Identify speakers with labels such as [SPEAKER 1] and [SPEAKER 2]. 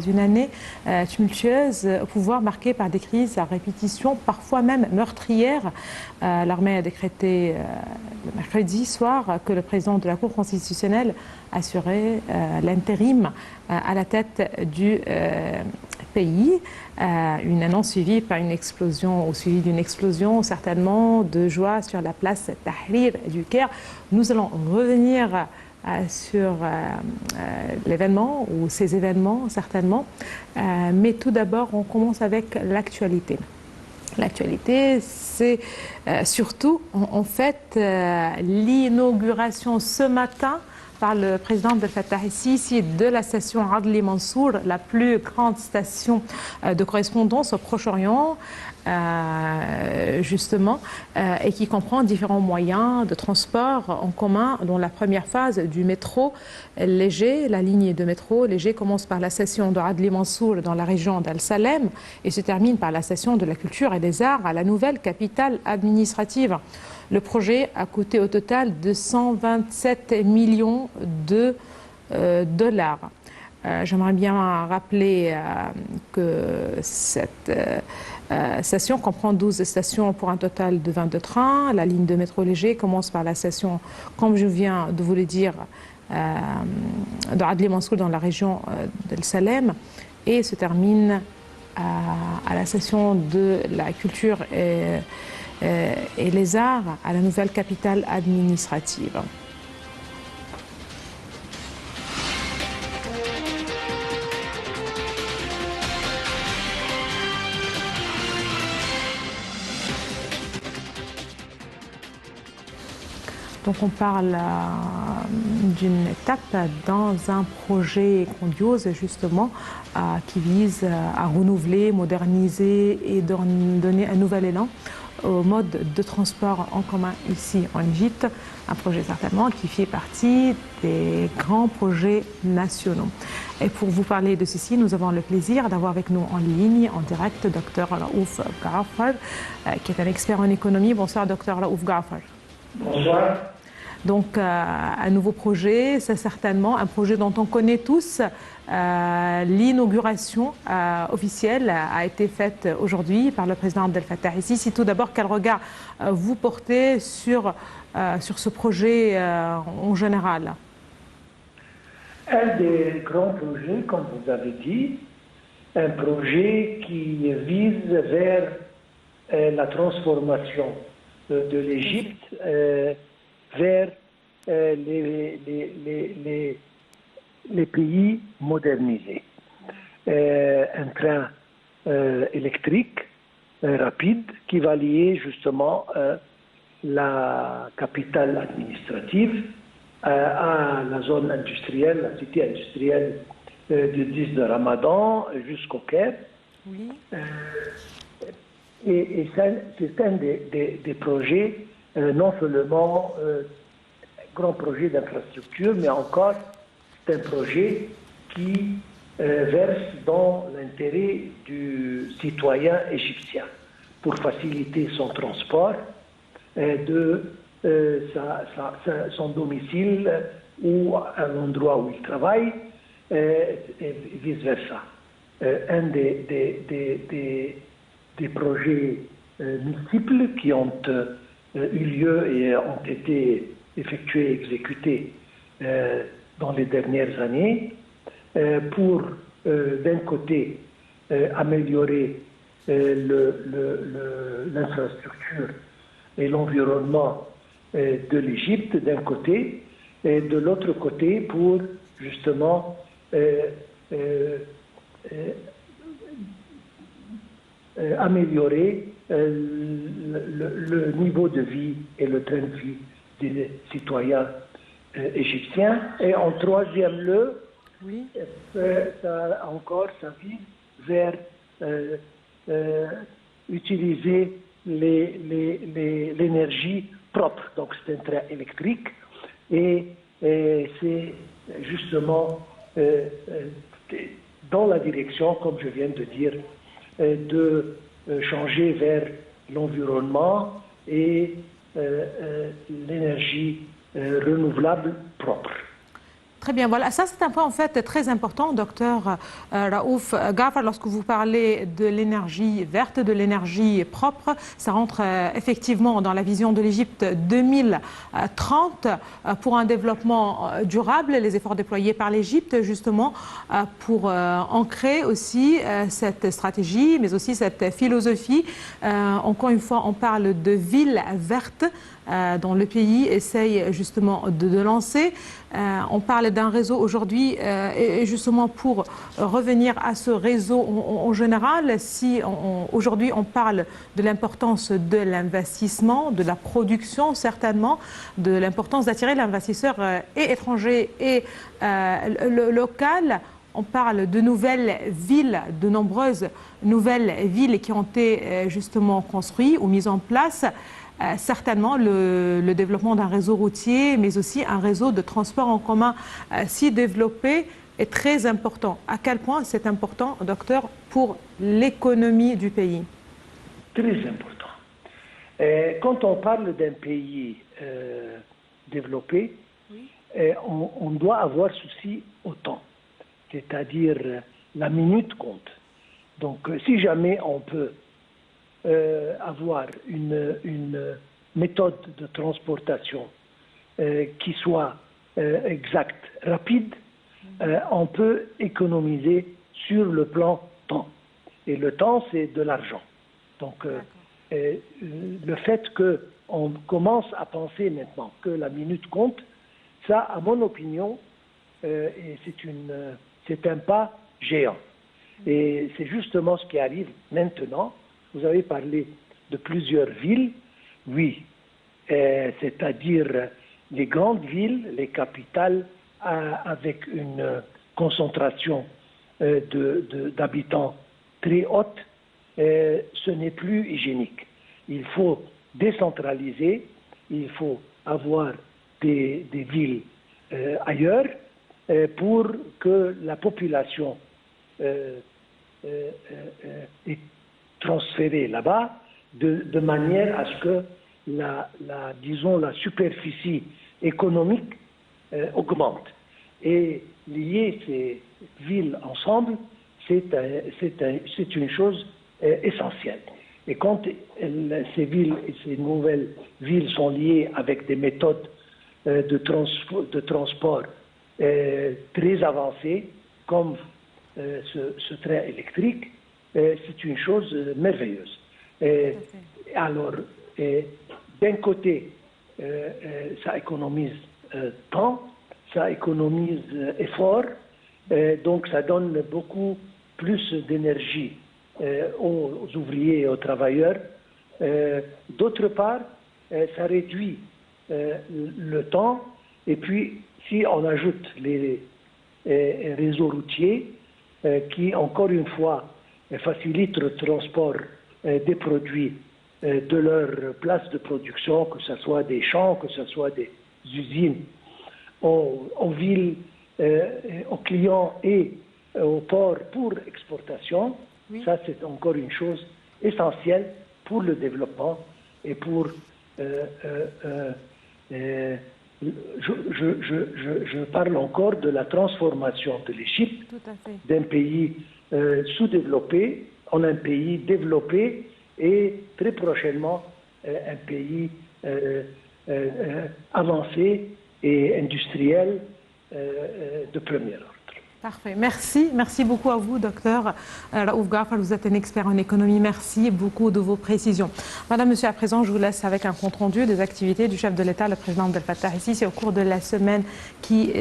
[SPEAKER 1] d'une année tumultueuse au pouvoir, marquée par des crises à répétition, parfois même meurtrières. L'armée a décrété le mercredi soir que le président de la Cour constitutionnelle assurait l'intérim à la tête du pays. Une annonce suivie par une explosion, ou suivie d'une explosion certainement de joie sur la place Tahrir du Caire. Nous allons revenir sur l'événement ou ces événements certainement, mais tout d'abord on commence avec l'actualité. L'actualité, c'est surtout en fait l'inauguration ce matin par le président Abdel Fattah el-Sisi de la station Adli Mansour, la plus grande station de correspondance au Proche-Orient, justement, et qui comprend différents moyens de transport en commun, dont la première phase du métro léger. La ligne de métro léger commence par la station de Adli Mansour dans la région d'Al-Salem et se termine par la station de la culture et des arts à la nouvelle capitale administrative. Le projet a coûté au total 227 millions de dollars. J'aimerais bien rappeler que cette station comprend 12 stations pour un total de 22 trains. La ligne de métro léger commence par la station, comme je viens de vous le dire, de Adli Mansour dans la région d'El Salem et se termine à la station de la culture et les arts à la nouvelle capitale administrative. Donc on parle d'une étape dans un projet grandiose justement qui vise à renouveler, moderniser et donner un nouvel élan au mode de transport en commun ici en Égypte. Un projet certainement qui fait partie des grands projets nationaux. Et pour vous parler de ceci, nous avons le plaisir d'avoir avec nous en ligne, en direct, Dr Raouf Gaafar, qui est un expert en économie. Bonsoir Dr Raouf Gaafar.
[SPEAKER 2] Bonsoir.
[SPEAKER 1] Donc, un nouveau projet, c'est certainement un projet dont on connaît tous. L'inauguration officielle a été faite aujourd'hui par le président Abdel Fattah el-Sisi. Tout d'abord, quel regard vous portez sur ce projet en général?
[SPEAKER 2] Un des grands projets, comme vous avez dit, un projet qui vise vers la transformation de l'Égypte vers les pays modernisés. Un train électrique rapide qui va lier justement la capitale administrative à la zone industrielle, la cité industrielle du 10 de Ramadan jusqu'au Caire.
[SPEAKER 1] Oui.
[SPEAKER 2] Et c'est un des projets, non seulement grand projet d'infrastructure, mais encore c'est un projet qui verse dans l'intérêt du citoyen égyptien pour faciliter son transport de son domicile ou à l'endroit où il travaille et vice-versa. Un des projets multiples qui ont eu lieu et ont été effectués, exécutés dans les dernières années pour, d'un côté, améliorer l'infrastructure et l'environnement de l'Égypte, d'un côté, et de l'autre côté, pour justement améliorer le niveau de vie et le train de vie des citoyens égyptiens. Et en troisième lieu,
[SPEAKER 1] Oui.
[SPEAKER 2] ça vise vers utiliser l'énergie propre. Donc c'est un train électrique et c'est justement dans la direction, comme je viens de dire, de changer vers l'environnement et l'énergie renouvelable propre.
[SPEAKER 1] Très bien, voilà, ça c'est un point en fait très important, docteur Raouf Ghafar, lorsque vous parlez de l'énergie verte, de l'énergie propre, ça rentre effectivement dans la vision de l'Égypte 2030 pour un développement durable, les efforts déployés par l'Égypte justement pour ancrer aussi cette stratégie, mais aussi cette philosophie. Encore une fois, on parle de villes vertes dont le pays essaye justement de lancer. On parle d'un réseau aujourd'hui, et justement pour revenir à ce réseau en général, si aujourd'hui on parle de l'importance de l'investissement, de la production certainement, de l'importance d'attirer l'investisseur et étranger et local. On parle de nouvelles villes, de nombreuses nouvelles villes qui ont été justement construites ou mises en place. Certainement le développement d'un réseau routier, mais aussi un réseau de transport en commun si développé est très important. À quel point c'est important, docteur, pour l'économie du pays?
[SPEAKER 2] Très important. Quand on parle d'un pays développé, oui, on doit avoir souci au temps, c'est-à-dire la minute compte. Donc si jamais on peut avoir une méthode de transportation qui soit exacte, rapide, on peut économiser sur le plan temps. Et le temps, c'est de l'argent. Donc, le fait qu'on commence à penser maintenant que la minute compte, ça, à mon opinion, c'est un pas géant. Et c'est justement ce qui arrive maintenant. Vous avez parlé de plusieurs villes, oui, c'est-à-dire les grandes villes, les capitales avec une concentration d'habitants très haute, ce n'est plus hygiénique. Il faut décentraliser, il faut avoir des villes ailleurs pour que la population est transférée là-bas de manière à ce que disons, la superficie économique augmente. Et lier ces villes ensemble, c'est une chose essentielle. Et quand ces villes et ces nouvelles villes sont liées avec des méthodes de transport très avancées, comme ce train électrique, c'est une chose merveilleuse. Alors, d'un côté, ça économise temps, ça économise effort, donc ça donne beaucoup plus d'énergie aux ouvriers et aux travailleurs. D'autre part, ça réduit le temps, et puis si on ajoute les réseaux routiers qui, encore une fois, facilitent le transport des produits de leur place de production, que ce soit des champs, que ce soit des usines, aux villes, aux clients et aux ports pour exportation. Oui. Ça, c'est encore une chose essentielle pour le développement et pour... je parle encore de la transformation de l'Égypte d'un pays sous-développé en un pays développé et très prochainement un pays avancé et industriel de premier ordre.
[SPEAKER 1] Parfait. Merci. Merci beaucoup à vous, docteur Raouf Ghafar. Vous êtes un expert en économie. Merci beaucoup de vos précisions. Madame, monsieur, à présent, je vous laisse avec un compte-rendu des activités du chef de l'État, le président Abdel Fattah el-Sisi, au cours de la semaine qui